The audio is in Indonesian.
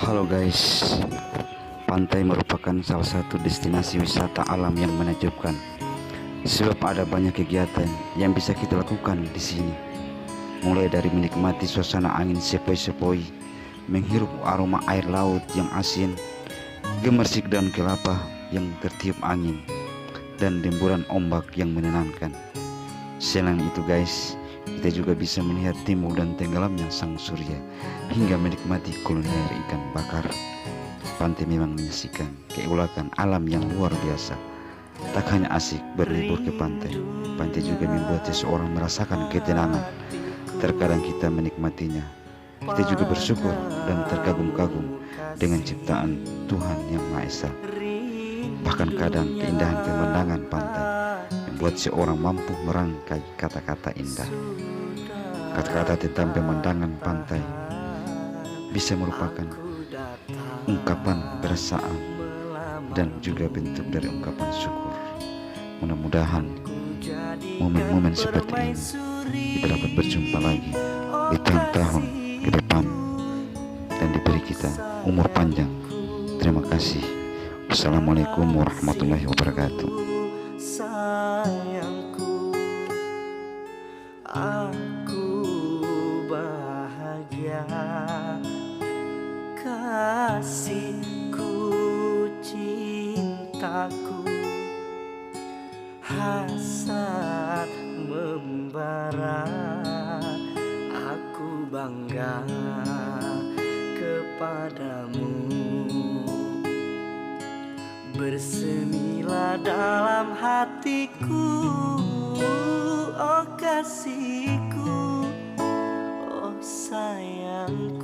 Halo guys, pantai merupakan salah satu destinasi wisata alam yang menakjubkan. Sebab ada banyak kegiatan yang bisa kita lakukan di sini. Mulai dari menikmati suasana angin sepoi-sepoi, menghirup aroma air laut yang asin, gemersik daun kelapa yang tertiup angin, dan demburan ombak yang menenangkan. Selain itu guys, kita juga bisa melihat timbul dan tenggelamnya sang surya hingga menikmati kuliner ikan bakar. Pantai memang menyaksikan keulakan alam yang luar biasa. Tak hanya asik berlibur ke pantai, pantai juga membuat seseorang merasakan ketenangan. Terkadang kita menikmatinya, kita juga bersyukur dan terkagum-kagum dengan ciptaan Tuhan Yang Maha Esa. Bahkan kadang keindahan pemandangan pantai membuat seorang mampu merangkai kata-kata indah. Kata-kata tentang pemandangan pantai bisa merupakan ungkapan perasaan dan juga bentuk dari ungkapan syukur. Mudah-mudahan momen-momen seperti ini kita dapat berjumpa lagi di tahun-tahun ke depan dan diberi kita umur panjang. Terima kasih. Wassalamualaikum warahmatullahi wabarakatuh. Sayangku, aku bahagia. Kasihku, cintaku, hasrat membara. Aku bangga kepadamu. Bersemilah dalam hatiku, oh kasihku, oh sayangku.